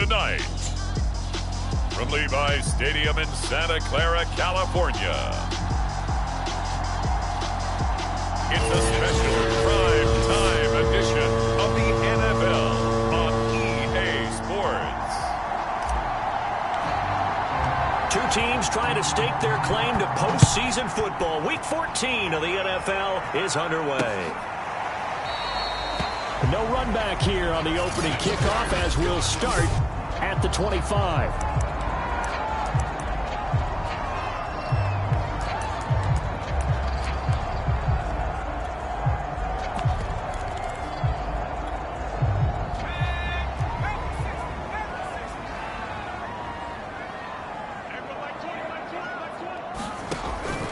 tonight. From Levi's Stadium in Santa Clara, California, it's a special prime time edition of the NFL on EA Sports. Two teams trying to stake their claim to postseason football. Week 14 of the NFL is underway. No run back here on the opening kickoff as we'll start at the 25.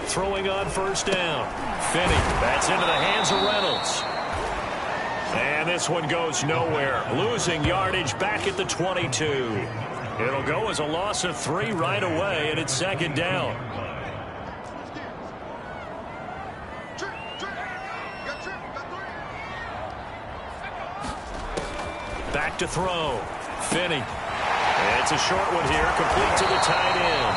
Throwing on first down. Finney, that's into the hands of Reynolds. And this one goes nowhere. Losing yardage back at the 22. It'll go as a loss of 3 right away, and it's second down. Back to throw. Finney. It's a short one here, complete to the tight end.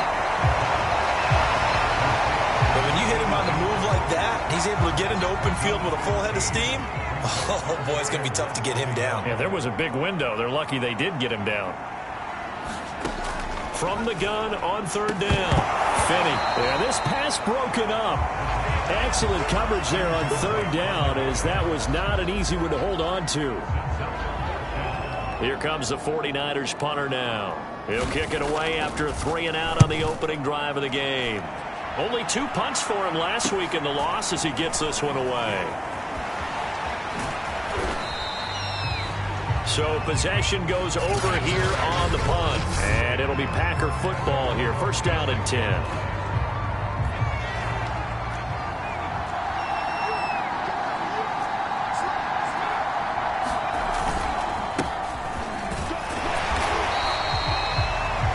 But when you hit him on the move like that, he's able to get into open field with a full head of steam. Oh, boy, it's going to be tough to get him down. Yeah, there was a big window. They're lucky they did get him down. From the gun on third down. Finney. Yeah, this pass broken up. Excellent coverage there on third down, as that was not an easy one to hold on to. Here comes the 49ers punter now. He'll kick it away after a 3-and-out on the opening drive of the game. Only 2 punts for him last week in the loss as he gets this one away. So possession goes over here on the punt. And it'll be Packer football here. First down and 10.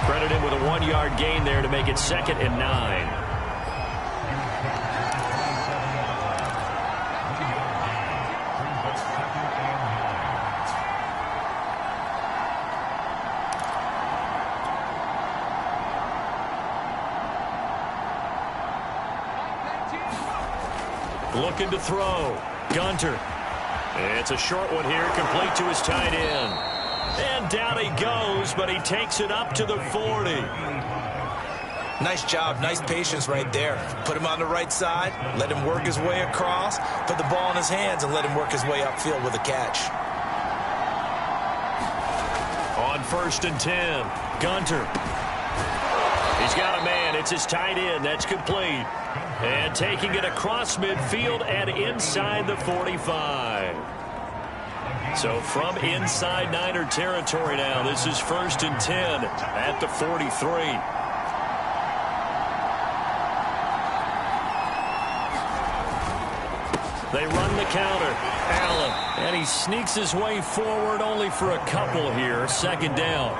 Credited with a 1-yard gain there to make it 2nd and 9. Looking to throw. Gunter. It's a short one here, complete to his tight end. And down he goes, but he takes it up to the 40. Nice job, nice patience right there. Put him on the right side, let him work his way across, put the ball in his hands, and let him work his way upfield with a catch. On 1st and 10, Gunter. He's got a man. It's his tight end. That's complete. And taking it across midfield and inside the 45. So from inside Niner territory now, this is 1st and 10 at the 43. They run the counter. Allen. And he sneaks his way forward only for a couple here. Second down.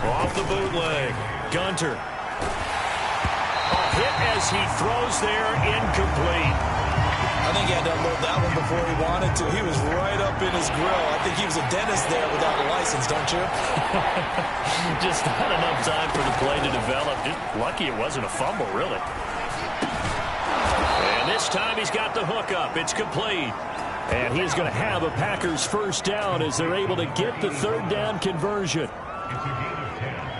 Off the bootleg. Gunter. A hit as he throws there, incomplete. I think he had to unload that one before he wanted to. He was right up in his grill. I think he was a dentist there without a license, don't you? Just not enough time for the play to develop. Just lucky it wasn't a fumble, really. And this time he's got the hook up. It's complete. And he's going to have a Packers first down as they're able to get the third down conversion.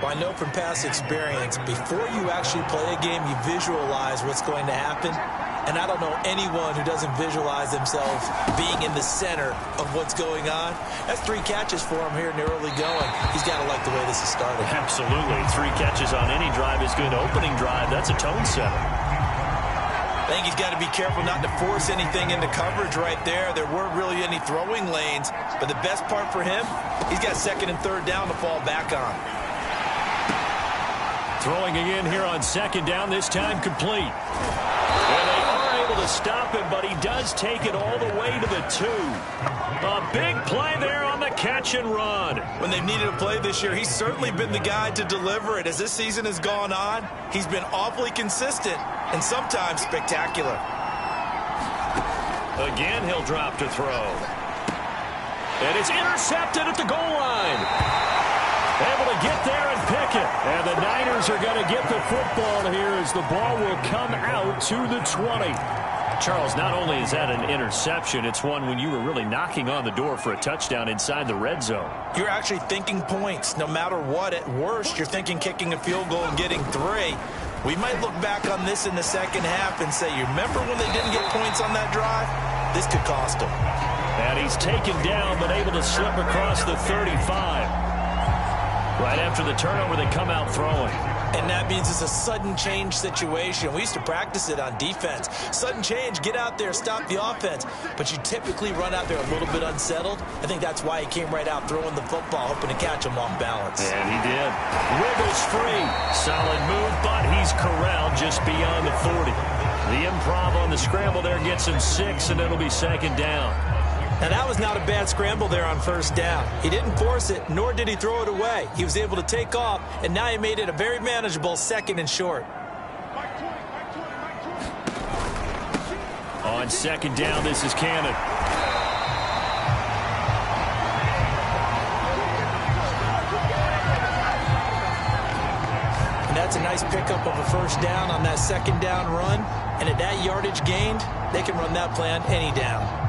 Well, I know from past experience, before you actually play a game, you visualize what's going to happen. And I don't know anyone who doesn't visualize themselves being in the center of what's going on. That's 3 catches for him here in the early going. He's got to like the way this is started. Absolutely. 3 catches on any drive is good. Opening drive, that's a tone setter. I think he's got to be careful not to force anything into coverage right there. There weren't really any throwing lanes. But the best part for him, he's got 2nd and 3rd down to fall back on. Throwing again here on 2nd down, this time complete. And they are able to stop him, but he does take it all the way to the 2. A big play there on the catch and run. When they've needed a play this year, he's certainly been the guy to deliver it. As this season has gone on, he's been awfully consistent and sometimes spectacular. Again, he'll drop to throw. And it's intercepted at the goal line. Able to get there and pick it. And the Niners are going to get the football here as the ball will come out to the 20. Charles, not only is that an interception, it's one when you were really knocking on the door for a touchdown inside the red zone. You're actually thinking points. No matter what, at worst, you're thinking kicking a field goal and getting 3. We might look back on this in the second half and say, you remember when they didn't get points on that drive? This could cost them. And he's taken down, but able to slip across the 35. Right after the turnover, they come out throwing. And that means it's a sudden change situation. We used to practice it on defense. Sudden change, get out there, stop the offense. But you typically run out there a little bit unsettled. I think that's why he came right out throwing the football, hoping to catch him off balance. And he did. Wiggles free. Solid move, but he's corralled just beyond the 40. The improv on the scramble there gets him 6, and it'll be second down. Now, that was not a bad scramble there on first down. He didn't force it, nor did he throw it away. He was able to take off, and now he made it a very manageable 2nd and short. On second down, this is Cannon. And that's a nice pickup of a first down on that second down run. And at that yardage gained, they can run that play on any down.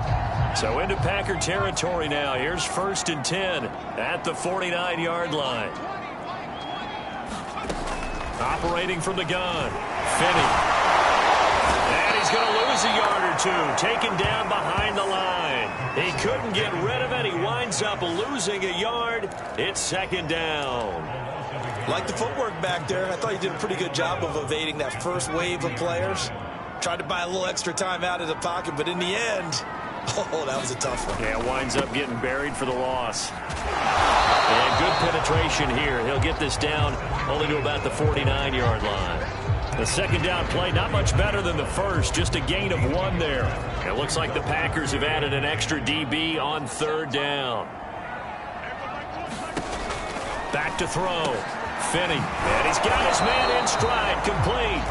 So into Packer territory now. Here's 1st and 10 at the 49-yard line. Operating from the gun. Finney. And he's going to lose a yard or 2. Taken down behind the line. He couldn't get rid of it. He winds up losing a yard. It's second down. Like the footwork back there, I thought he did a pretty good job of evading that first wave of players. Tried to buy a little extra time out of the pocket, but in the end, oh, that was a tough one. Yeah, winds up getting buried for the loss. And good penetration here. He'll get this down only to about the 49-yard line. The second down play, not much better than the first, just a gain of 1 there. It looks like the Packers have added an extra DB on 3rd down. Back to throw. Finney. And he's got his man in stride, complete.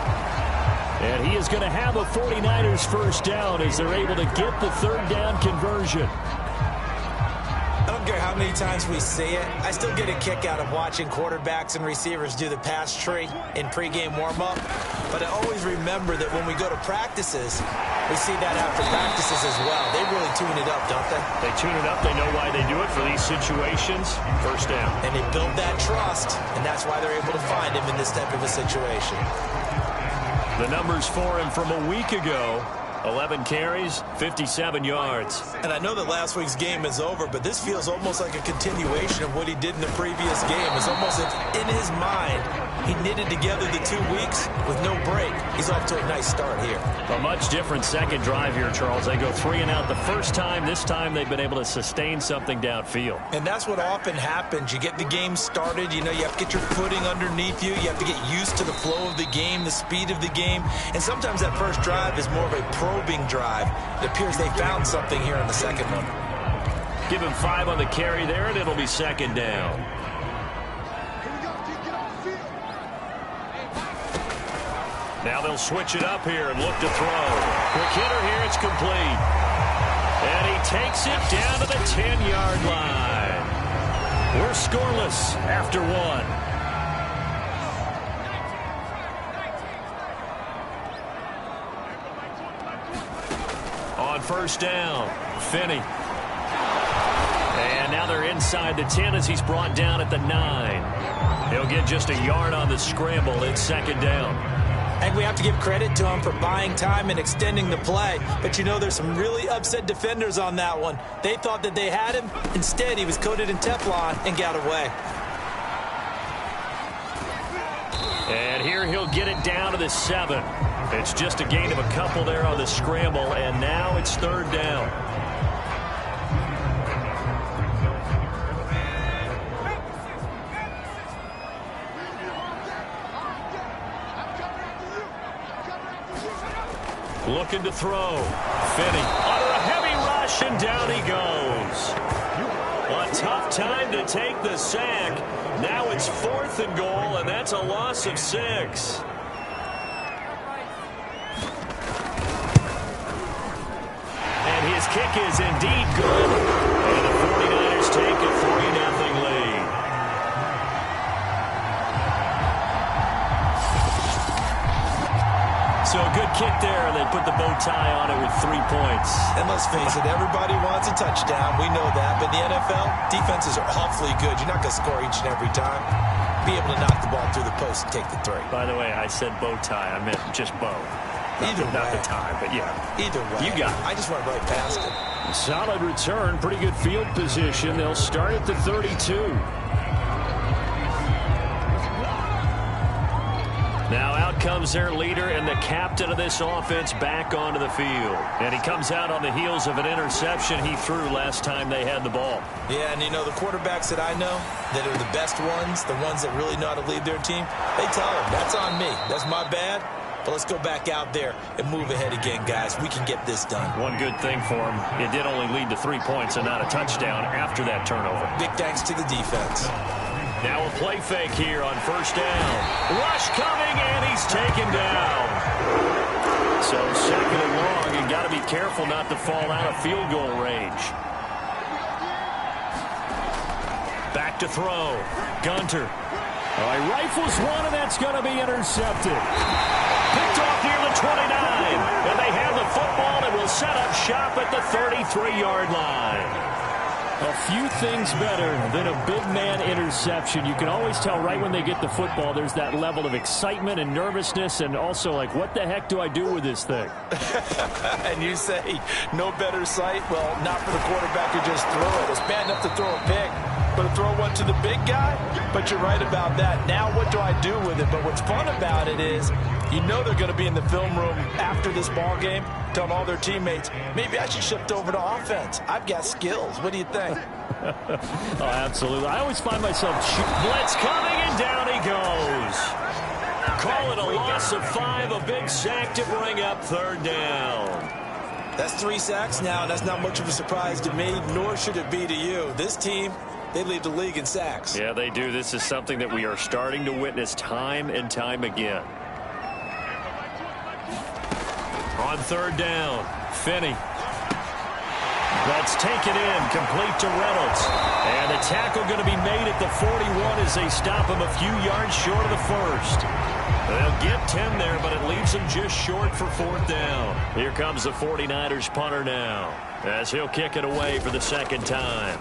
And he is going to have a 49ers first down as they're able to get the 3rd down conversion. I don't care how many times we see it. I still get a kick out of watching quarterbacks and receivers do the pass tree in pregame warm-up. But I always remember that when we go to practices, we see that after practices as well. They really tune it up, don't they? They tune it up. They know why they do it for these situations. First down. And they build that trust, and that's why they're able to find him in this type of a situation. The numbers for him from a week ago. 11 carries, 57 yards. And I know that last week's game is over, but this feels almost like a continuation of what he did in the previous game. It's almost as in his mind, he knitted together the 2 weeks with no break. He's off to a nice start here. A much different second drive here, Charles. They go 3 and out the first time. This time they've been able to sustain something downfield. And that's what often happens. You get the game started. You know, you have to get your footing underneath you. You have to get used to the flow of the game, the speed of the game. And sometimes that first drive is more of a probing drive. It appears they found something here in the second one. Give him 5 on the carry there, and it'll be second down. Now they'll switch it up here and look to throw. Quick hitter here, it's complete. And he takes it down to the 10-yard line. We're scoreless after 1. On first down, Finney. And now they're inside the 10 as he's brought down at the 9. He'll get just a yard on the scramble. It's second down. And we have to give credit to him for buying time and extending the play. But, you know, there's some really upset defenders on that one. They thought that they had him. Instead, he was coated in Teflon and got away. And here he'll get it down to the 7. It's just a gain of a couple there on the scramble, and now it's third down. Looking to throw. Finney under a heavy rush, and down he goes. A tough time to take the sack. Now it's 4th and goal, and that's a loss of 6. And his kick is indeed good. And the So a good kick there, and they put the bow tie on it with 3 points. And let's face it, everybody wants a touchdown. We know that. But in the NFL, defenses are awfully good. You're not going to score each and every time. Be able to knock the ball through the post and take the 3. By the way, I said bow tie. I meant just bow. Not the tie, but yeah. Either way. You got it. I just went right past it. Solid return. Pretty good field position. They'll start at the 32. Now out comes their leader and the captain of this offense back onto the field. And he comes out on the heels of an interception he threw last time they had the ball. Yeah, and you know, the quarterbacks that I know that are the best ones, the ones that really know how to lead their team, they tell them, that's on me. That's my bad. But let's go back out there and move ahead again, guys. We can get this done. One good thing for him, it did only lead to 3 points and not a touchdown after that turnover. Big thanks to the defense. Now a play fake here on first down. Rush coming, and he's taken down. So second and long, you got to be careful not to fall out of field goal range. Back to throw. Gunter. All right, rifles one, and that's going to be intercepted. Picked off near the 29, and they have the football and will set up shop at the 33-yard line. A few things better than a big man interception. You can always tell right when they get the football, there's that level of excitement and nervousness, and also like, what the heck do I do with this thing? And you say, no better sight? Well, not for the quarterback who just threw it. It's bad enough to throw a pick, but to throw one to the big guy? But you're right about that. Now what do I do with it? But what's fun about it is, you know they're going to be in the film room after this ball game, telling all their teammates, maybe I should shift over to offense. I've got skills. What do you think? Oh, absolutely. I always find myself blitz coming, and down he goes. Call it a loss of 5, a big sack to bring up third down. That's 3 sacks now, and that's not much of a surprise to me, nor should it be to you. This team, they lead the league in sacks. Yeah, they do. This is something that we are starting to witness time and time again. On third down, Finney. That's taken in, complete to Reynolds. And the tackle going to be made at the 41 as they stop him a few yards short of the first. They'll get 10 there, but it leaves them just short for fourth down. Here comes the 49ers punter now, as he'll kick it away for the second time.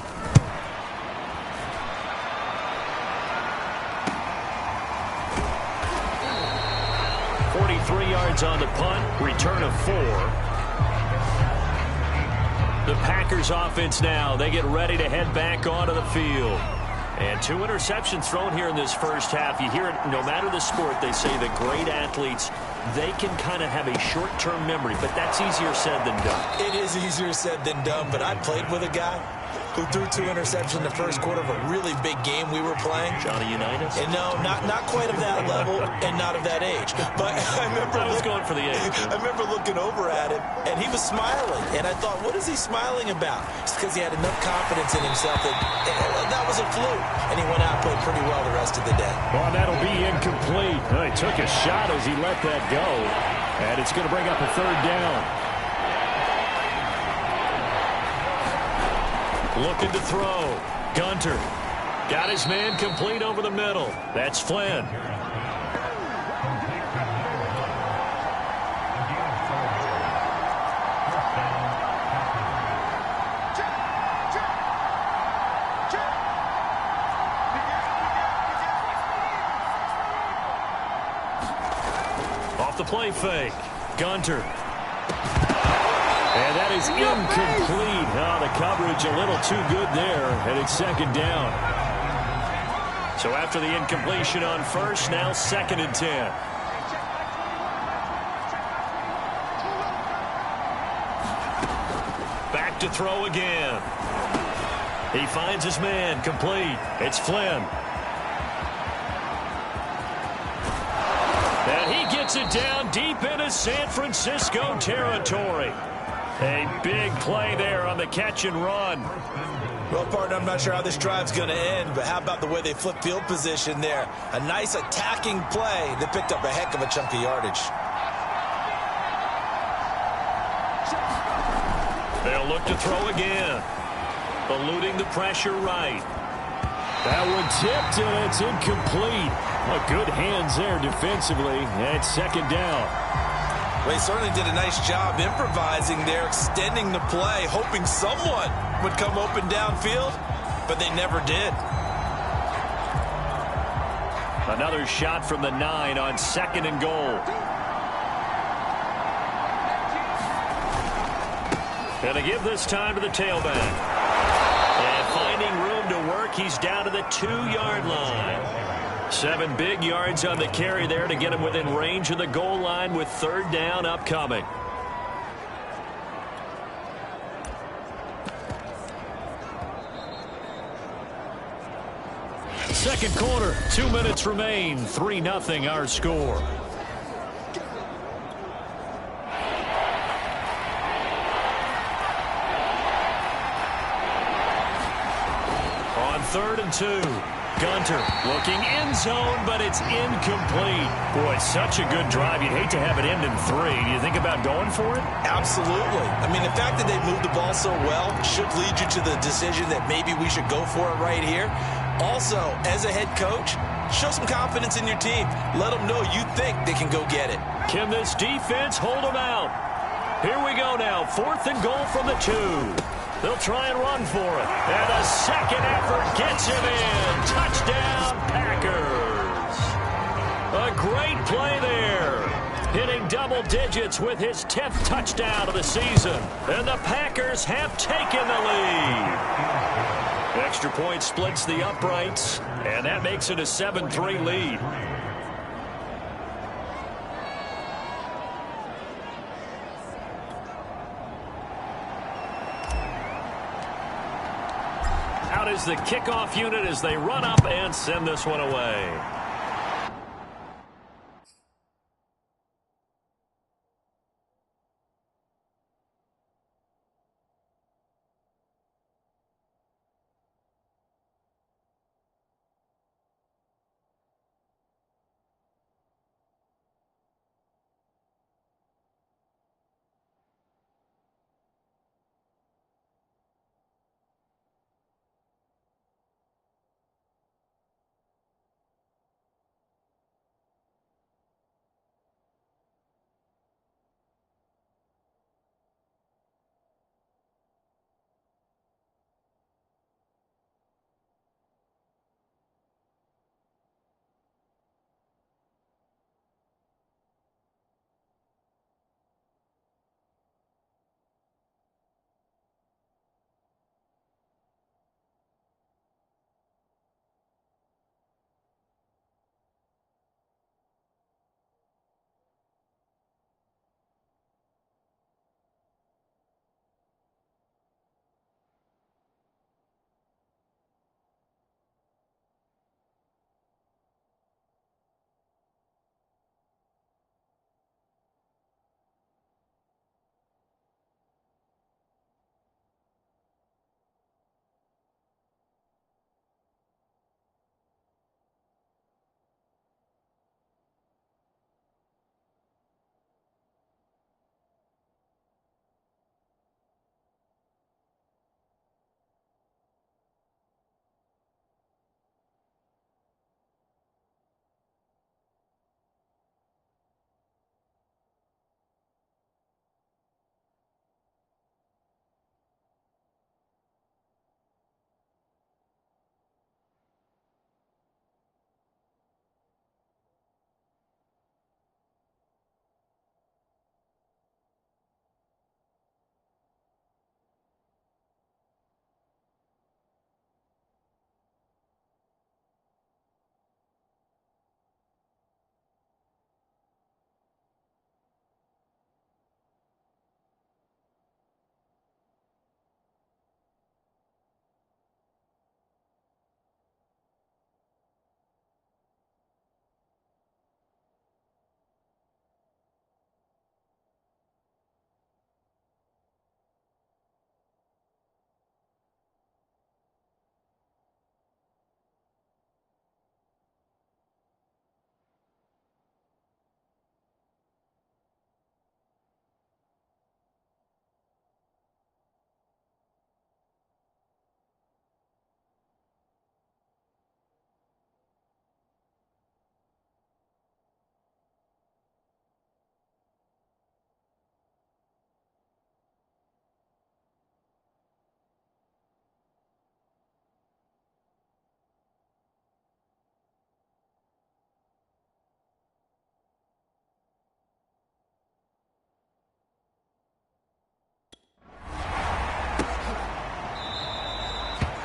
Yards on the punt, return of 4. The Packers offense now, they get ready to head back onto the field. And 2 interceptions thrown here in this first half. You hear it, no matter the sport, they say the great athletes, they can kind of have a short-term memory, but that's easier said than done. It is easier said than done, but I played with a guy who threw 2 interceptions in the first quarter of a really big game we were playing. Johnny Unitas? And no, not quite of that level and not of that age. But I was going for the age. I remember looking over at him, and he was smiling. And I thought, what is he smiling about? It's because he had enough confidence in himself that was a fluke. And he went out and played pretty well the rest of the day. Well, that'll be incomplete. He took a shot as he let that go. And it's going to bring up a third down. Looking to throw. Gunter. Got his man complete over the middle. That's Flynn. Off the play fake. Gunter. And that is incomplete. Oh, the coverage a little too good there, and it's second down. So after the incompletion on first, now second and 10. Back to throw again. He finds his man, complete. It's Flynn. And he gets it down deep into San Francisco territory. A big play there on the catch and run. Well, partner, I'm not sure how this drive's going to end, but how about the way they flip field position there? A nice attacking play that picked up a heck of a chunk of yardage. They'll look to throw again. Eluding the pressure right. That one tipped, and it's incomplete. Good hands there defensively, and second down. Well, he certainly did a nice job improvising there, extending the play, hoping someone would come open downfield, but they never did. Another shot from the 9 on 2nd and goal. And to give this time to the tailback. And finding room to work, he's down to the 2-yard line. 7 big yards on the carry there to get him within range of the goal line with 3rd down upcoming. Second quarter, 2 minutes remain. 3-0 our score. On 3rd and 2. Gunter looking end zone, but it's incomplete. Boy, such a good drive. You'd hate to have it end in 3. Do you think about going for it? Absolutely. I mean, the fact that they moved the ball so well should lead you to the decision that maybe we should go for it right here. Also, as a head coach, show some confidence in your team. Let them know you think they can go get it. Can this defense hold them out? Here we go now. 4th and goal from the 2. They'll try and run for it. And a second effort gets him in. Touchdown, Packers. A great play there. Hitting double digits with his 10th touchdown of the season. And the Packers have taken the lead. Extra point splits the uprights, and that makes it a 7-3 lead. Out is the kickoff unit as they run up and send this one away.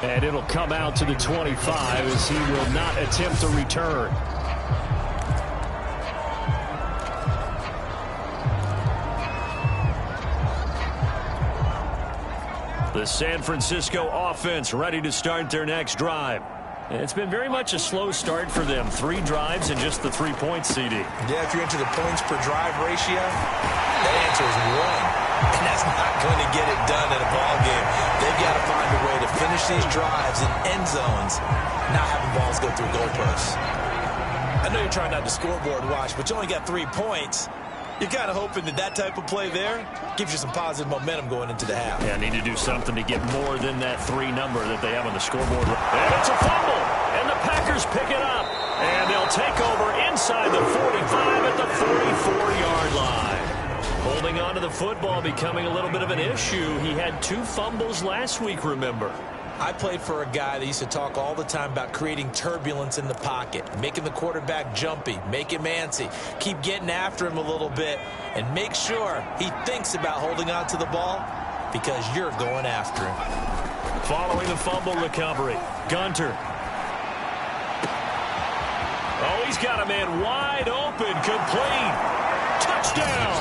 And it'll come out to the 25 as he will not attempt to return. The San Francisco offense ready to start their next drive. It's been very much a slow start for them. 3 drives and just the 3 points, CD. Yeah, if you're into the points per drive ratio, that answer is 1. And that's not going to get it done in a ball game. They've got to find a way to finish these drives in end zones, not having balls go through goalposts. I know you're trying not to scoreboard watch, but you only got 3 points. You're kind of hoping that that type of play there gives you some positive momentum going into the half. Yeah, need to do something to get more than that 3 number that they have on the scoreboard. And it's a fumble, and the Packers pick it up. And they'll take over inside the 45 at the 44-yard line. Holding on to the football becoming a little bit of an issue. He had 2 fumbles last week, remember. I played for a guy that used to talk all the time about creating turbulence in the pocket, making the quarterback jumpy, make him antsy, keep getting after him a little bit, and make sure he thinks about holding on to the ball because you're going after him. Following the fumble recovery, Gunter. Oh, he's got a man wide open, complete. Touchdown.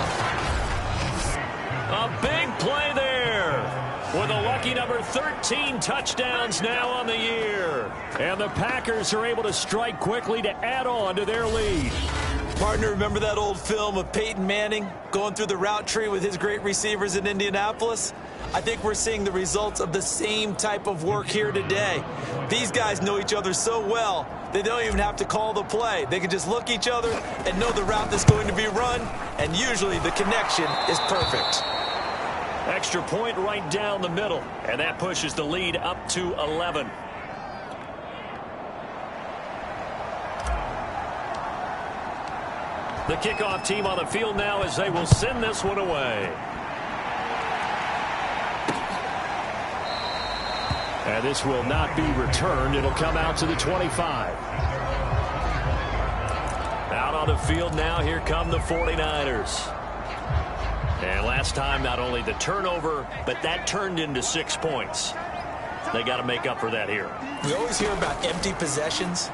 A big play there. With a lucky number 13 touchdowns now on the year. And the Packers are able to strike quickly to add on to their lead. Partner, remember that old film of Peyton Manning going through the route tree with his great receivers in Indianapolis? I think we're seeing the results of the same type of work here today. These guys know each other so well, they don't even have to call the play. They can just look each other and know the route that's going to be run, and usually the connection is perfect. Extra point right down the middle, and that pushes the lead up to 11. The kickoff team on the field now as they will send this one away. And this will not be returned. It'll come out to the 25. Out on the field now, here come the 49ers. And last time, not only the turnover, but that turned into 6 points. They got to make up for that here. We always hear about empty possessions,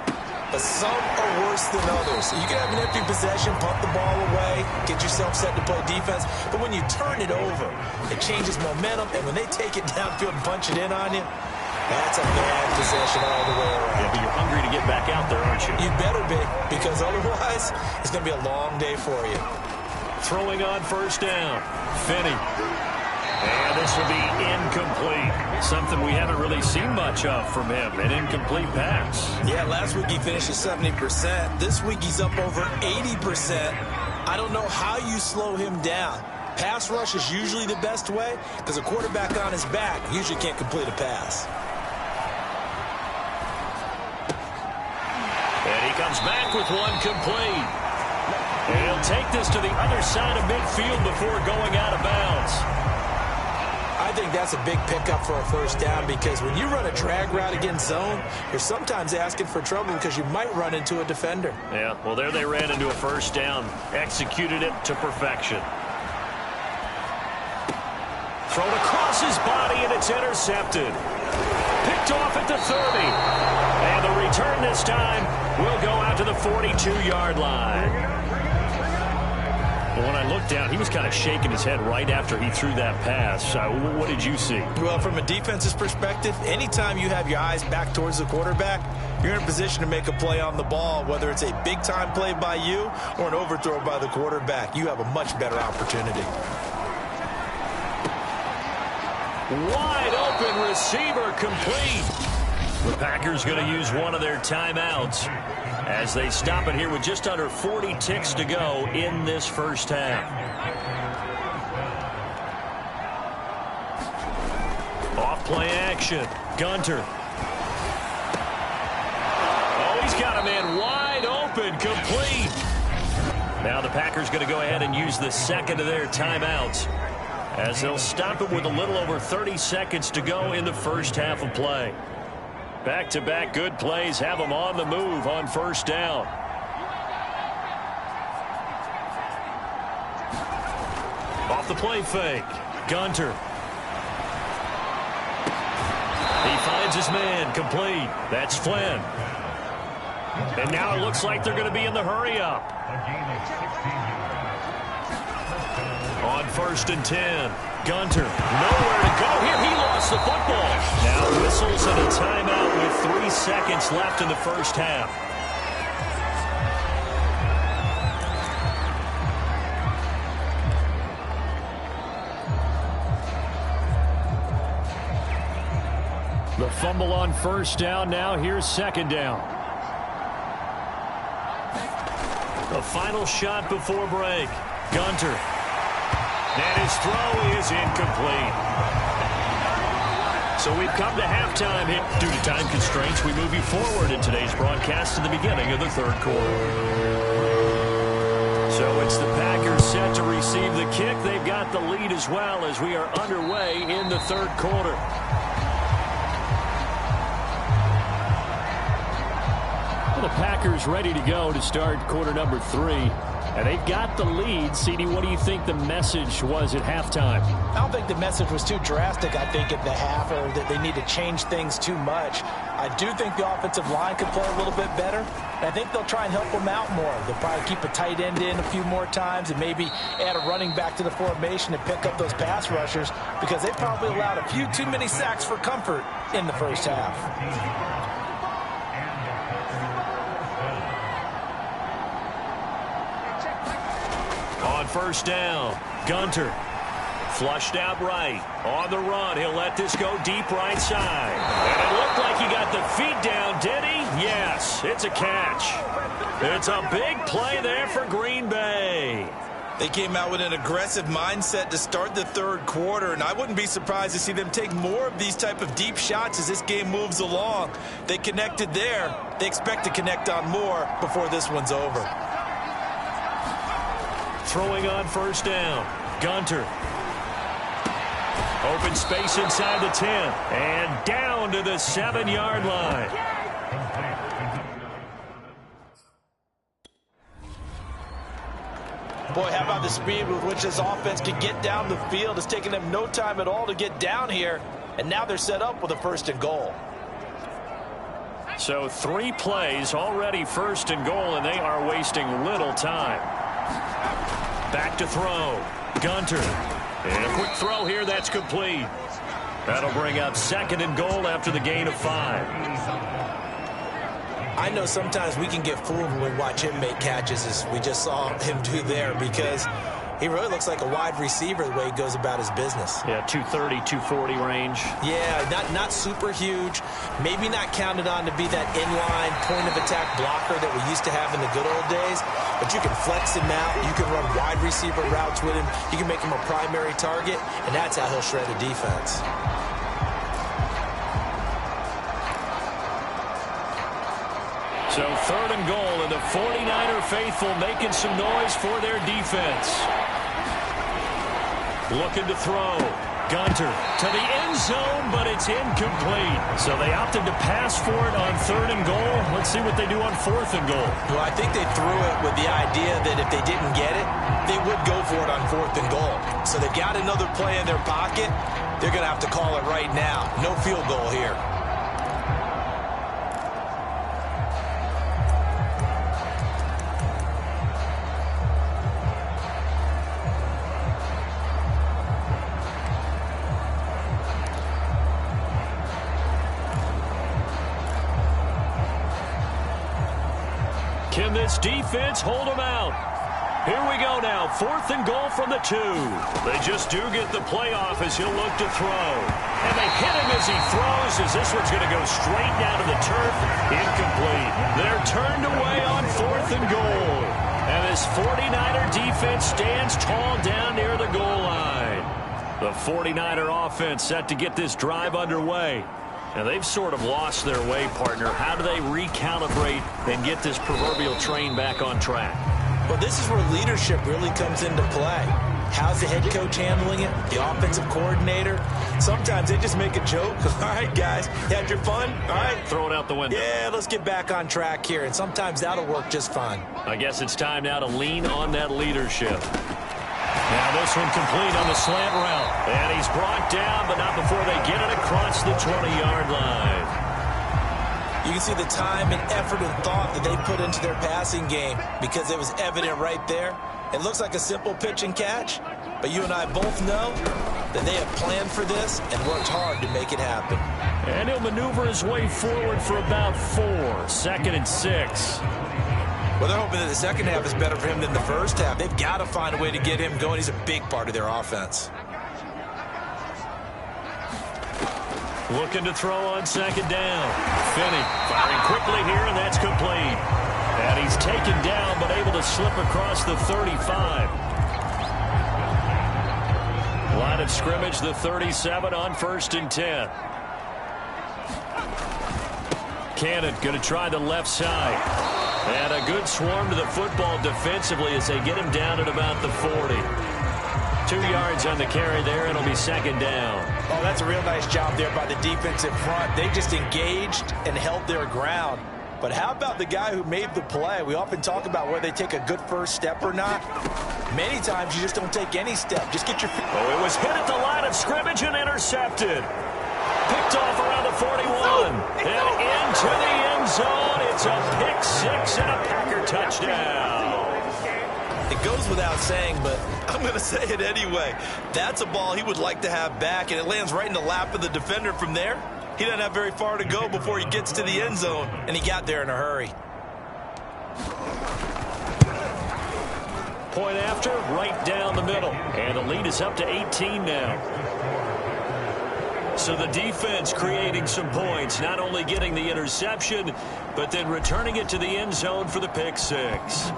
but some are worse than others. You can have an empty possession, pump the ball away, get yourself set to play defense, but when you turn it over, it changes momentum, and when they take it downfield and punch it in on you, that's a bad possession all the way around. Yeah, but you're hungry to get back out there, aren't you? You better be, because otherwise, it's going to be a long day for you. Throwing on first down. Finney. And this will be incomplete. Something we haven't really seen much of from him. An incomplete pass. Yeah, last week he finished at 70%. This week he's up over 80%. I don't know how you slow him down. Pass rush is usually the best way because a quarterback on his back usually can't complete a pass. And he comes back with one complete. And he'll take this to the other side of midfield before going out of bounds. I think that's a big pickup for a first down because when you run a drag route against zone, you're sometimes asking for trouble because you might run into a defender. Yeah, well, there they ran into a first down. Executed it to perfection. Thrown across his body, and it's intercepted. Picked off at the 30. And the return this time will go out to the 42-yard line. Well, when I looked down, he was kind of shaking his head right after he threw that pass. What did you see? Well, from a defense's perspective, anytime you have your eyes back towards the quarterback, you're in a position to make a play on the ball, whether it's a big-time play by you or an overthrow by the quarterback. You have a much better opportunity. Wide open receiver complete. The Packers going to use one of their timeouts as they stop it here with just under 40 ticks to go in this first half. Off play action. Gunter. Oh, he's got a man wide open, complete. Now the Packers going to go ahead and use the second of their timeouts as they'll stop it with a little over 30 seconds to go in the first half of play. Back-to-back good plays have them on the move on first down. Off the play fake. Gunter. He finds Finds his man, complete. That's Flynn. And now it looks like they're going to be in the hurry-up. On 1st and 10, Gunter, nowhere to go here. He lost the football. Now whistles and a timeout with 3 seconds left in the first half. The fumble on 1st down. Now here's 2nd down. The final shot before break. Gunter. And his throw is incomplete. So we've come to halftime here. Due to time constraints, we move you forward in today's broadcast to the beginning of the 3rd quarter. So it's the Packers set to receive the kick. They've got the lead as well as we are underway in the 3rd quarter. The Packers ready to go to start quarter number 3. And they've got the lead. CD, what do you think the message was at halftime? I don't think the message was too drastic, I think, at the half, or that they need to change things too much. I do think the offensive line could play a little bit better. And I think they'll try and help them out more. They'll probably keep a tight end in a few more times and maybe add a running back to the formation and pick up those pass rushers, because they probably allowed a few too many sacks for comfort in the first half. On 1st down, Gunter flushed out right. On the run, he'll let this go deep right side. And it looked like he got the feet down, did he? Yes, it's a catch. It's a big play there for Green Bay. They came out with an aggressive mindset to start the 3rd quarter, and I wouldn't be surprised to see them take more of these type of deep shots as this game moves along. They connected there. They expect to connect on more before this one's over. Throwing on 1st down, Gunter. Open space inside the 10, and down to the 7-yard line. Boy, how about the speed with which this offense can get down the field? It's taking them no time at all to get down here, and now they're set up with a 1st and goal. So 3 plays, already 1st and goal, and they are wasting little time. Back to throw. Gunter. And a quick throw here, that's complete. That'll bring up 2nd and goal after the gain of 5. I know sometimes we can get fooled when we watch him make catches, as we just saw him do there, because he really looks like a wide receiver the way he goes about his business. Yeah, 230, 240 range. Yeah, not super huge. Maybe not counted on to be that inline point-of-attack blocker that we used to have in the good old days. But you can flex him out. You can run wide receiver routes with him. You can make him a primary target, and that's how he'll shred a defense. So 3rd and goal, and the 49er faithful making some noise for their defense. Looking to throw. Gunter to the end zone, but it's incomplete. So they opted to pass for it on 3rd and goal. Let's see what they do on 4th and goal. Well, I think they threw it with the idea that if they didn't get it, they would go for it on 4th and goal. So they've got another play in their pocket. They're going to have to call it right now. No field goal here. Can this defense hold them out? Here we go now. 4th and goal from the 2. They just do get the play off as he'll look to throw. And they hit him as he throws, as this one's going to go straight down to the turf. Incomplete. They're turned away on 4th and goal. And this 49er defense stands tall down near the goal line. The 49er offense set to get this drive underway. Now, they've sort of lost their way, partner. How do they recalibrate and get this proverbial train back on track? Well, this is where leadership really comes into play. How's the head coach handling it? The offensive coordinator? Sometimes they just make a joke. All right, guys, you had your fun? All right. Throw it out the window. Yeah, let's get back on track here. And sometimes that'll work just fine. I guess it's time now to lean on that leadership. Now this one complete on the slant route. And he's brought down, but not before they get it across the 20-yard line. You can see the time and effort and thought that they put into their passing game because it was evident right there. It looks like a simple pitch and catch, but you and I both know that they have planned for this and worked hard to make it happen. And he'll maneuver his way forward for about 4. 2nd and 6. Well, they're hoping that the second half is better for him than the first half. They've got to find a way to get him going. He's a big part of their offense. Looking to throw on 2nd down. Finney firing quickly here, and that's complete. And he's taken down, but able to slip across the 35. Line of scrimmage, the 37 on 1st and 10. Cannon going to try the left side. And a good swarm to the football defensively as they get him down at about the 40. 2 yards on the carry there, and it'll be 2nd down. Oh, that's a real nice job there by the defensive front. They just engaged and held their ground. But how about the guy who made the play? We often talk about whether they take a good first step or not. Many times you just don't take any step. Just get your feet. Oh, it was hit at the line of scrimmage and intercepted. Picked off around the 41. And into the end zone. It's a pick 6 and a Packer touchdown. It goes without saying, but I'm going to say it anyway. That's a ball he would like to have back, and it lands right in the lap of the defender from there. He doesn't have very far to go before he gets to the end zone, and he got there in a hurry. Point after, right down the middle. And the lead is up to 18 now. So the defense creating some points, not only getting the interception, but then returning it to the end zone for the pick 6.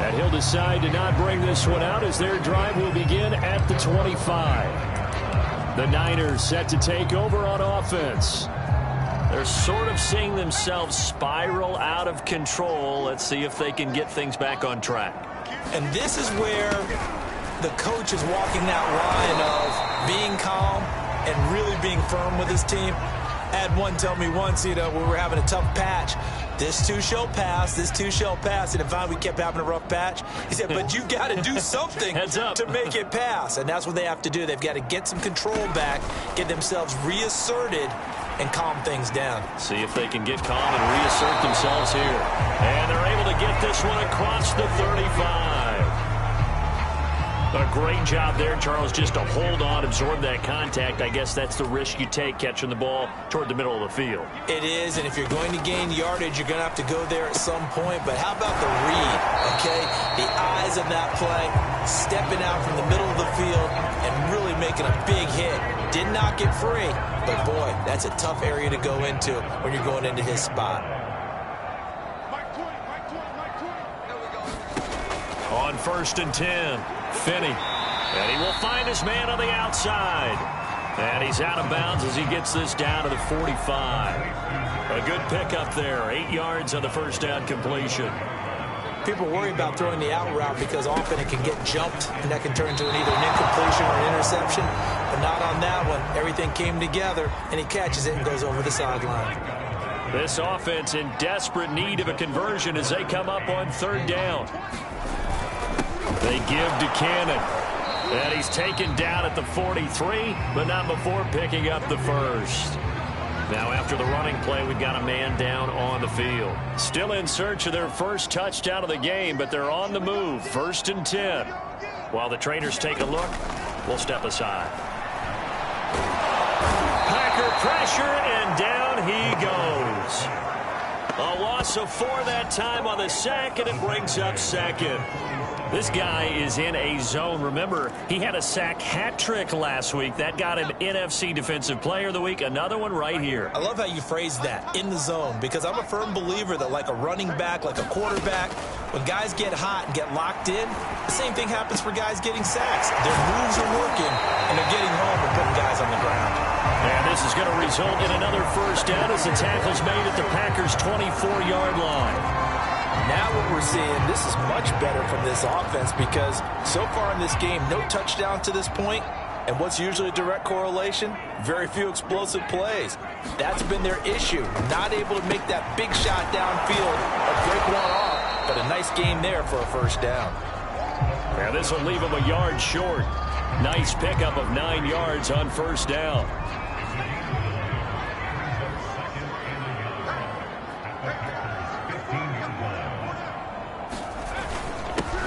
And he'll decide to not bring this one out as their drive will begin at the 25. The Niners set to take over on offense. They're sort of seeing themselves spiral out of control. Let's see if they can get things back on track. And this is where the coach is walking that line of being calm and really being firm with his team. I had one tell me once, when we were having a tough patch, this too shall pass, this too shall pass. And finally we kept having a rough patch. He said, but you've got to do something to make it pass. And that's what they have to do. They've got to get some control back, get themselves reasserted, and calm things down. See if they can get calm and reassert themselves here. And they're able to get this one across the 35. A great job there, Charles, just to hold on, absorb that contact. I guess that's the risk you take catching the ball toward the middle of the field. It is, and if you're going to gain yardage, you're going to have to go there at some point. But how about the read, okay? The eyes of that play, stepping out from the middle of the field and really making a big hit. Did not get free, but boy, that's a tough area to go into when you're going into his spot. On 1st and 10, Finney. And he will find his man on the outside. And he's out of bounds as he gets this down to the 45. A good pickup there. 8 yards on the first down completion. People worry about throwing the out route because often it can get jumped, and that can turn into either an incompletion or an interception. But not on that one. Everything came together, and he catches it and goes over the sideline. This offense in desperate need of a conversion as they come up on 3rd down. They give to Cannon. And he's taken down at the 43, but not before picking up the first. Now after the running play, we've got a man down on the field. Still in search of their first touchdown of the game, but they're on the move. 1st and 10. While the trainers take a look, we'll step aside. Packer pressure, and down he goes. A loss of 4 that time on the sack, and it brings up 2nd. This guy is in a zone. Remember, he had a sack hat trick last week. That got him NFC Defensive Player of the Week. Another one right here. I love how you phrase that, in the zone, because I'm a firm believer that like a running back, like a quarterback, when guys get hot and get locked in, the same thing happens for guys getting sacks. Their moves are working, and they're getting home and putting guys on the ground. And this is going to result in another first down as the tackle's made at the Packers' 24-yard line. Now what we're seeing, this is much better from this offense because so far in this game, no touchdown to this point, And what's usually a direct correlation? Very few explosive plays. That's been their issue. Not able to make that big shot downfield or break one off, but a nice game there for a first down. Yeah, this will leave him a yard short. Nice pickup of 9 yards on first down.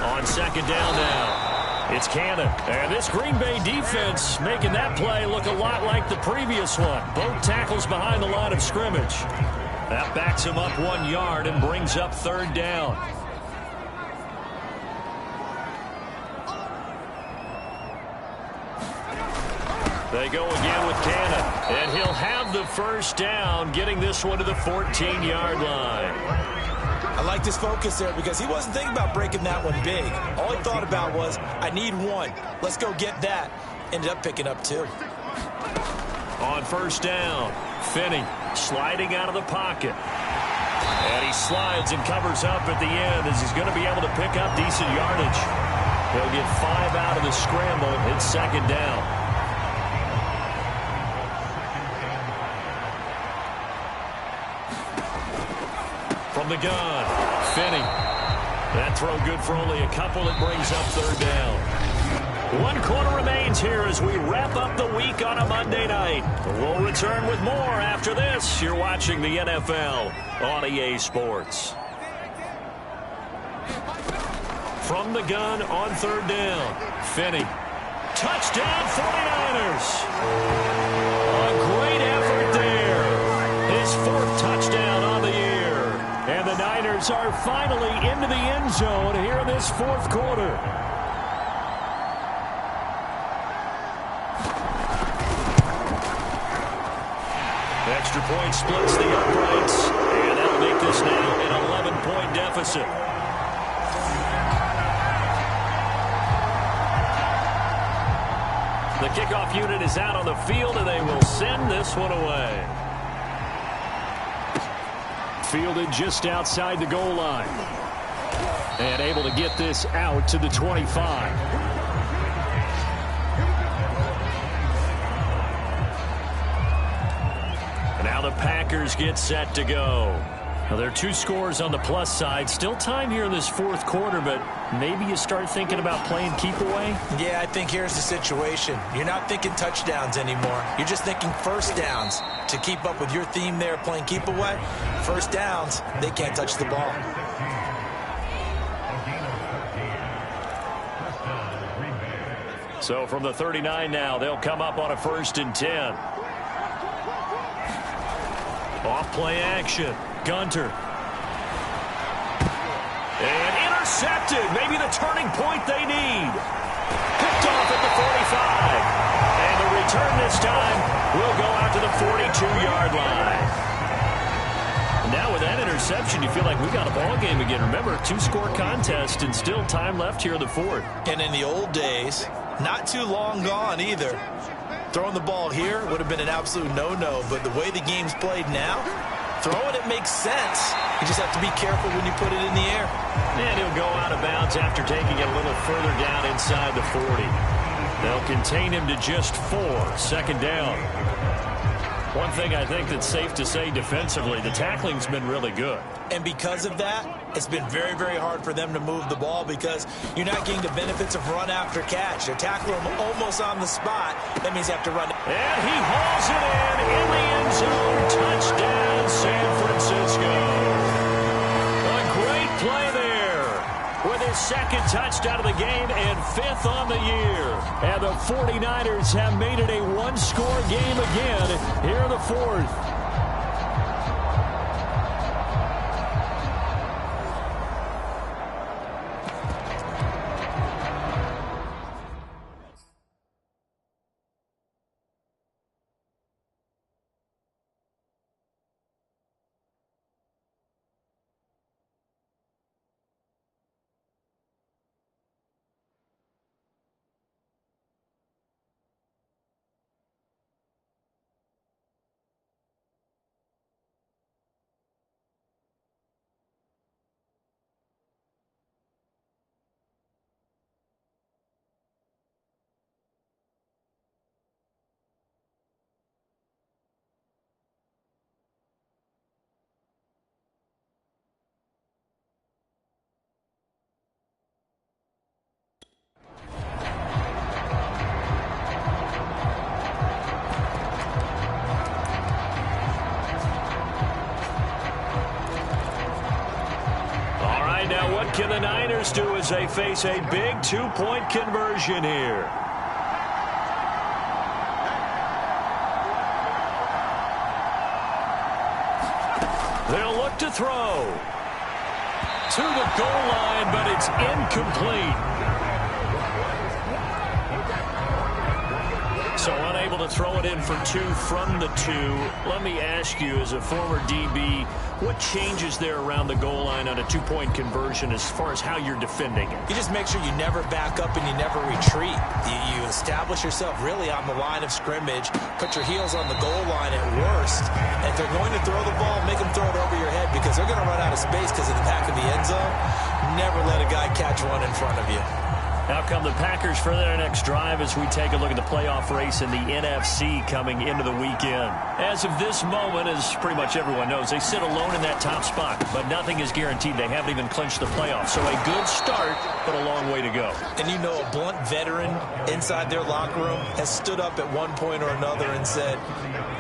On second down now, it's Cannon. And this Green Bay defense making that play look a lot like the previous one. Both tackles behind the line of scrimmage. That backs him up 1 yard and brings up third down. They go again with Cannon, and he'll have the first down, getting this one to the 14-yard line. I like his focus there because he wasn't thinking about breaking that one big. All he thought about was, I need one. Let's go get that. Ended up picking up 2. On first down, Finney sliding out of the pocket. And he slides and covers up at the end as he's going to be able to pick up decent yardage. He'll get 5 out of the scramble. It's second down. From the gun, Finney. That throw good for only a couple. It brings up third down. 1 quarter remains here as we wrap up the week on a Monday night. We'll return with more after this. You're watching the NFL on EA Sports. From the gun on third down, Finney. Touchdown 49ers. A great effort there. His 4th touchdown on the year. And the Niners are finally into the end zone here in this 4th quarter. Extra point splits the uprights, and that'll make this now an 11-point deficit. The kickoff unit is out on the field, and they will send this one away. Fielded just outside the goal line. And able to get this out to the 25. And now the Packers get set to go. Now there are 2 scores on the plus side. Still time here in this 4th quarter, but maybe you start thinking about playing keep away? Yeah, I think here's the situation. You're not thinking touchdowns anymore. You're just thinking first downs. To keep up with your theme there, playing keep away, first downs, they can't touch the ball. So from the 39 now, they'll come up on a 1st and 10. Off play action. Gunter. And intercepted. Maybe the turning point they need. Picked off at the 45. And the return this time will go out to the 42-yard line. Now with that interception, you feel like we got a ball game again. Remember, 2-score contest and still time left here in the 4th. And in the old days, not too long gone either. Throwing the ball here would have been an absolute no-no, but the way the game's played now, throwing it makes sense. You just have to be careful when you put it in the air. And he'll go out of bounds after taking it a little further down inside the 40. They'll contain him to just 4, second down. One thing I think that's safe to say defensively, the tackling's been really good. And because of that, it's been very, very hard for them to move the ball because you're not getting the benefits of run after catch. They're tackling him almost on the spot. That means you have to run. And he hauls it in the end zone. Touchdown, San Francisco. A great play there with his 2nd touchdown of the game and 5th on the year. And the 49ers have made it a 1-score game again here in the 4th. right, now what can the Niners do as they face a big two-point conversion here? They'll look to throw. To the goal line, but it's incomplete. So unable to throw it in for 2 from the 2. Let me ask you, as a former DB, what changes there around the goal line on a two-point conversion as far as how you're defending it? You just make sure you never back up and you never retreat. You establish yourself really on the line of scrimmage, put your heels on the goal line at worst. And if they're going to throw the ball, make them throw it over your head because they're going to run out of space because of the back of the end zone. Never let a guy catch one in front of you. Out come the Packers for their next drive as we take a look at the playoff race in the NFC coming into the weekend. As of this moment, as pretty much everyone knows, they sit alone in that top spot, but nothing is guaranteed. They haven't even clinched the playoffs. So a good start, but a long way to go. And you know, a blunt veteran inside their locker room has stood up at one point or another and said,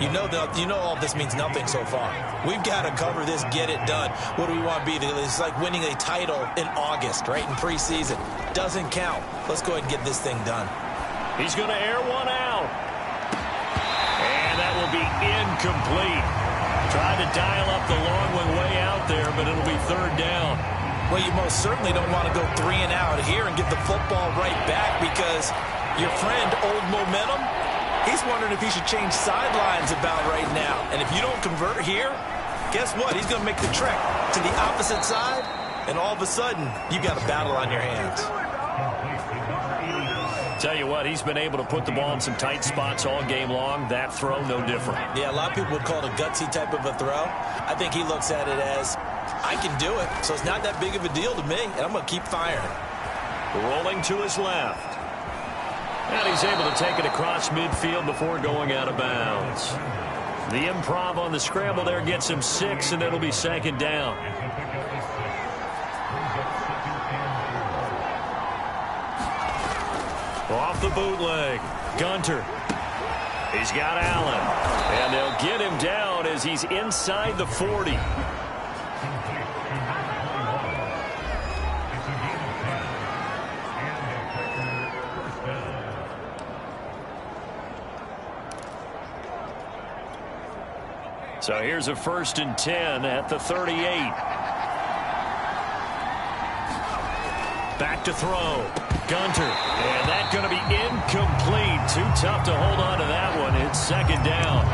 you know all this means nothing so far. We've got to cover this, get it done. What do we want to be? It's like winning a title in August, right, in preseason. Doesn't count. Let's go ahead and get this thing done. He's going to air one out. And that will be incomplete. Tried to dial up the long one way out there, but it'll be 3rd down. Well, you most certainly don't want to go 3 and out here and get the football right back because your friend, Old Momentum, he's wondering if he should change sidelines about right now. And if you don't convert here, guess what? He's going to make the trek to the opposite side, and all of a sudden, you got a battle on your hands. Tell you what, he's been able to put the ball in some tight spots all game long. That throw, no different. Yeah, a lot of people would call it a gutsy type of a throw. I think he looks at it as, I can do it, so it's not that big of a deal to me, and I'm going to keep firing. Rolling to his left. And he's able to take it across midfield before going out of bounds. The improv on the scramble there gets him 6, and it'll be 2nd down. Off the bootleg, Gunter. He's got Allen. And they'll get him down as he's inside the 40. So here's a 1st and 10 at the 38. Back to throw. Gunter. And that's going to be incomplete. Too tough to hold on to that one. It's 2nd down.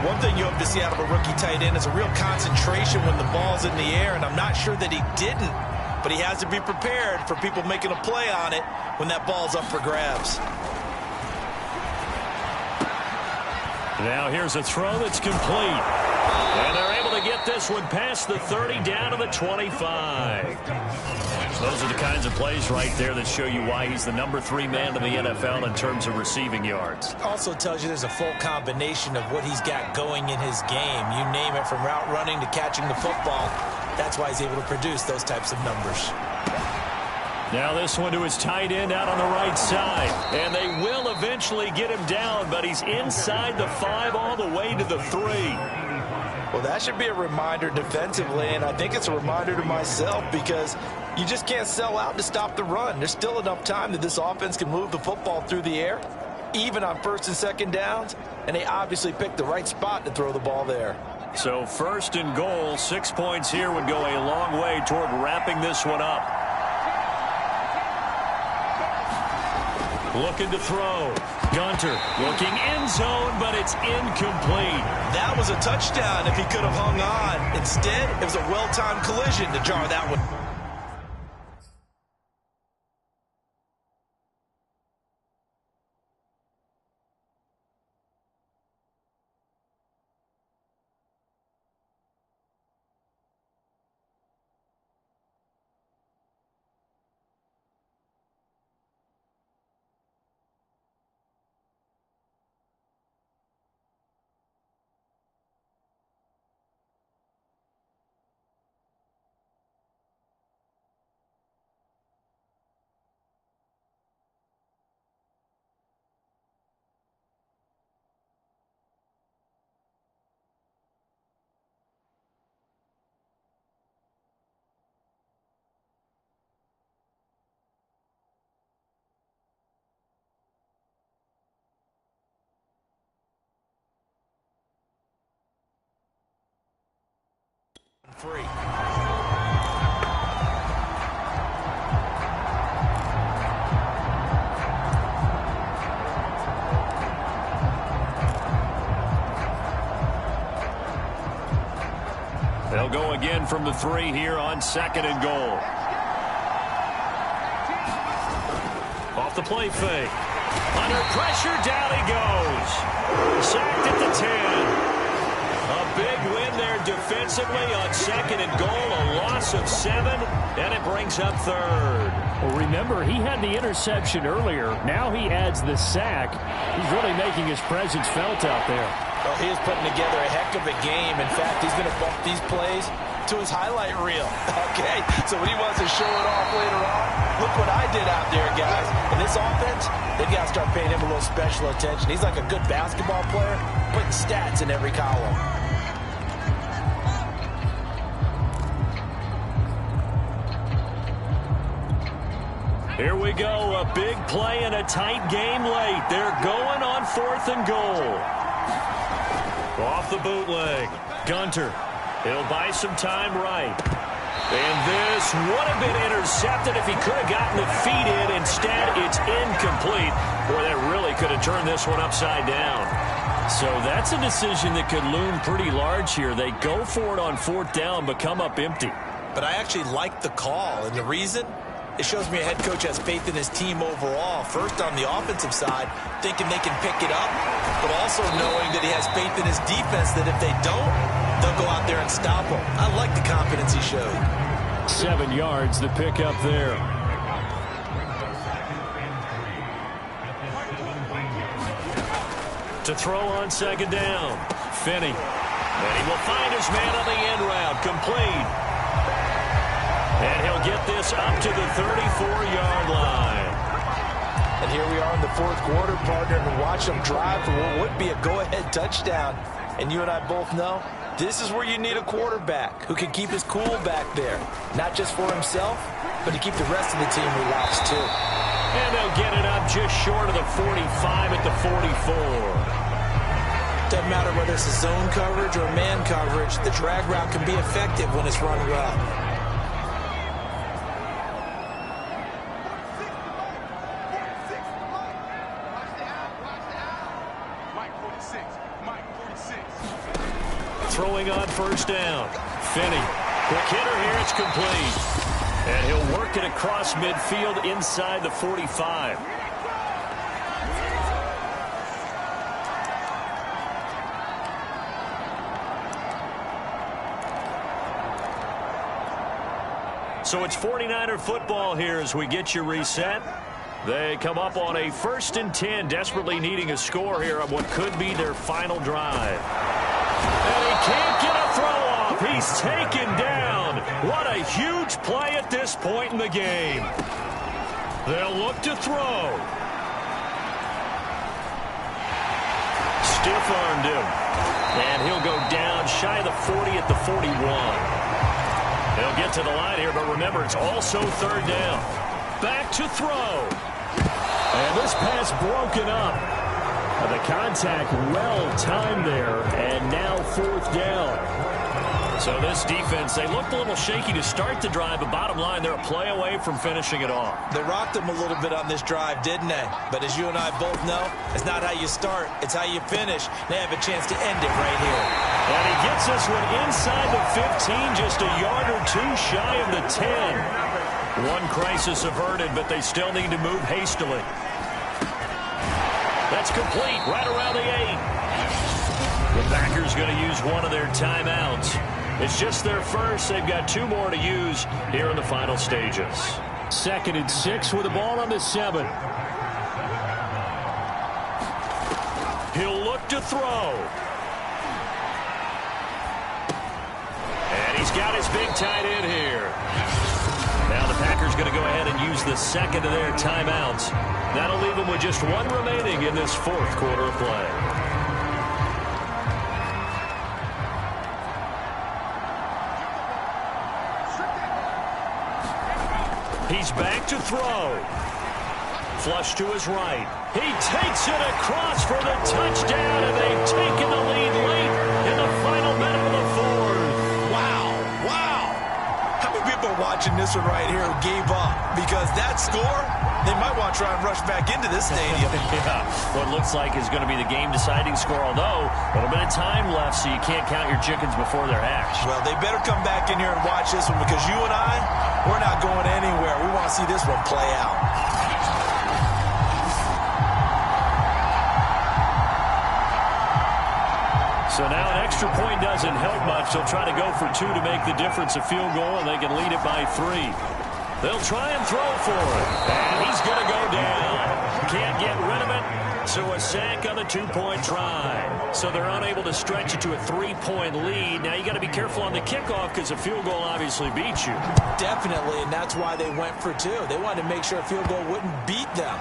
One thing you hope to see out of a rookie tight end is a real concentration when the ball's in the air, and I'm not sure that he didn't, but he has to be prepared for people making a play on it when that ball's up for grabs. Now here's a throw that's complete. And they're able to get this one past the 30 down to the 25. Those are the kinds of plays right there that show you why he's the number 3 man in the NFL in terms of receiving yards. Also tells you there's a full combination of what he's got going in his game. You name it, from route running to catching the football. That's why he's able to produce those types of numbers. Now this one to his tight end out on the right side. And they will eventually get him down, but he's inside the 5 all the way to the 3. Well, that should be a reminder defensively, and I think it's a reminder to myself because you just can't sell out to stop the run. There's still enough time that this offense can move the football through the air, even on 1st and 2nd downs, and they obviously picked the right spot to throw the ball there. So 1st and goal, 6 points here would go a long way toward wrapping this one up. Looking to throw. Gunter looking end zone, but it's incomplete. That was a touchdown if he could have hung on. Instead, it was a well-timed collision to jar that one. free. They'll go again from the 3 here on 2nd and goal. Off the play fake. Under pressure, down he goes. Sacked at the 10. A big win there defensively on 2nd and goal. A loss of 7, and it brings up 3rd. Well, remember, he had the interception earlier. Now he adds the sack. He's really making his presence felt out there. Well, he is putting together a heck of a game. In fact, he's going to bump these plays to his highlight reel. Okay, so when he wants to show it off later on, look what I did out there, guys. And this offense, they got to start paying him a little special attention. He's like a good basketball player, putting stats in every column. Here we go, a big play and a tight game late. They're going on 4th and goal. Off the bootleg. Gunter. He'll buy some time right. And this would have been intercepted if he could have gotten the feet in. Instead, it's incomplete. Boy, that really could have turned this one upside down. So that's a decision that could loom pretty large here. They go for it on 4th down, but come up empty. But I actually like the call, and the reason? It shows me a head coach has faith in his team overall. First, on the offensive side, thinking they can pick it up, but also knowing that he has faith in his defense that if they don't, they'll go out there and stop him. I like the confidence he showed. 7 yards, the pickup there. To throw on 2nd down. Finney. And he will find his man on the end route. Complete. And he'll get this up to the 34-yard line. And here we are in the 4th quarter, partner, and watch them drive for what would be a go-ahead touchdown. And you and I both know this is where you need a quarterback who can keep his cool back there. Not just for himself, but to keep the rest of the team relaxed too. And they'll get it up just short of the 45 at the 44. Doesn't matter whether it's a zone coverage or man coverage, the drag route can be effective when it's run well. Throwing on 1st down. Finney. Quick hitter here. It's complete. And he'll work it across midfield inside the 45. So it's 49er football here as we get you reset. They come up on a 1st and 10, desperately needing a score here on what could be their final drive. And he can't get a throw off. He's taken down. What a huge play at this point in the game. They'll look to throw. Stiff-armed him. And he'll go down shy of the 40 at the 41. They'll get to the line here, but remember, it's also 3rd down. Back to throw. And this pass broken up. The contact well-timed there, and now 4th down. So this defense, they looked a little shaky to start the drive, but bottom line, they're a play away from finishing it off. They rocked them a little bit on this drive, didn't they? But as you and I both know, it's not how you start, it's how you finish. They have a chance to end it right here. And he gets this one inside the 15, just a yard or 2 shy of the 10. One crisis averted, but they still need to move hastily. That's complete, right around the 8. The Packers going to use one of their timeouts. It's just their first. They've got 2 more to use here in the final stages. 2nd and 6 with the ball on the 7. He'll look to throw. And he's got his big tight end here. Now the Packers going to go ahead and use the 2nd of their timeouts. That'll leave them with just 1 remaining in this 4th quarter of play. He's back to throw. Flush to his right. He takes it across for the touchdown, and they've taken the lead late in the final minute of the 4th. Wow. watching this one right here who gave up, because that score, they might want to try and rush back into this stadium. Yeah, what looks like is going to be the game-deciding score, although a little bit of time left, so you can't count your chickens before they're hatched. Well, they better come back in here and watch this one, because you and I, we're not going anywhere. We want to see this one play out. So now an extra point doesn't help much. They'll try to go for 2 to make the difference a field goal, and they can lead it by 3. They'll try and throw for it. And he's going to go down. Can't get rid of it. So a sack on the 2-point try. So they're unable to stretch it to a 3-point lead. Now you got to be careful on the kickoff because a field goal obviously beats you. Definitely, and that's why they went for 2. They wanted to make sure a field goal wouldn't beat them.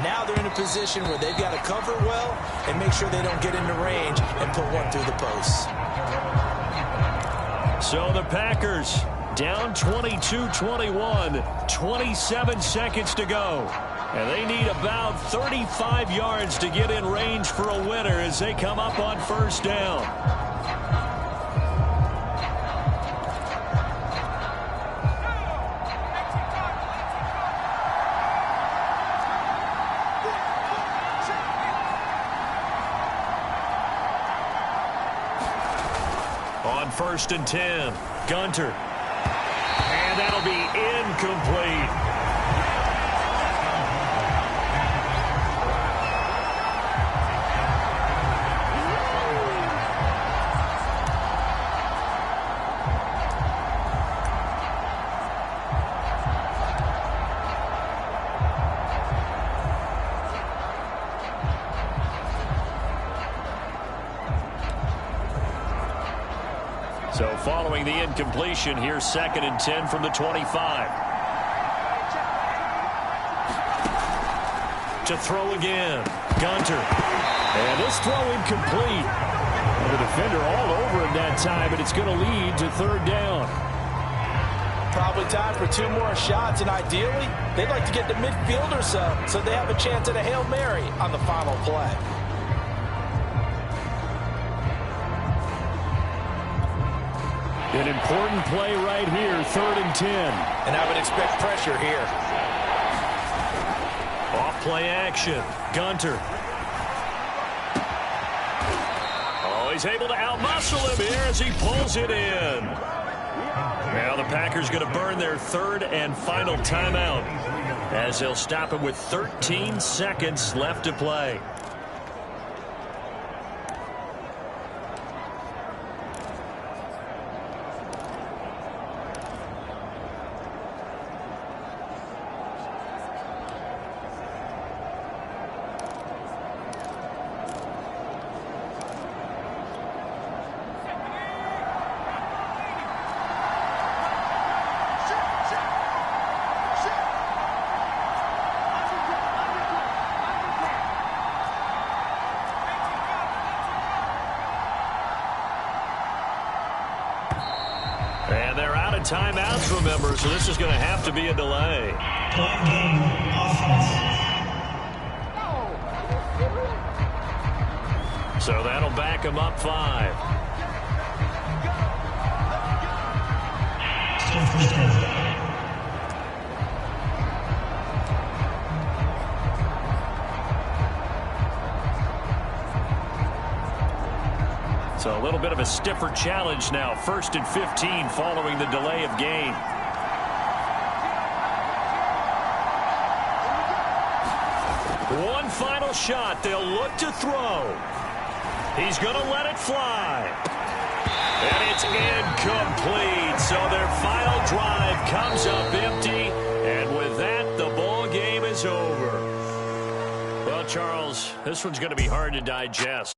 Now they're in a position where they've got to cover well and make sure they don't get into range and put one through the posts. So the Packers down 22-21, 27 seconds to go. And they need about 35 yards to get in range for a winner as they come up on first down. On 1st and 10, Gunter. And that'll be incomplete. So following the incompletion, here's 2nd and 10 from the 25. To throw again, Gunter. And this throw incomplete. The defender all over him that time, but it's going to lead to 3rd down. Probably time for 2 more shots, and ideally, they'd like to get to midfield or so they have a chance at a Hail Mary on the final play. An important play right here, 3rd and 10. And I would expect pressure here. Off play action, Gunter. Oh, he's able to outmuscle him here as he pulls it in. Now the Packers going to burn their 3rd and final timeout as they'll stop it with 13 seconds left to play. And they're out of timeouts, remember, so this is going to have to be a delay. So that'll back them up 5. So a little bit of a stiffer challenge now. 1st and 15 following the delay of game. One final shot. They'll look to throw. He's going to let it fly. And it's incomplete. So their final drive comes up empty. And with that, the ball game is over. Well, Charles, this one's going to be hard to digest.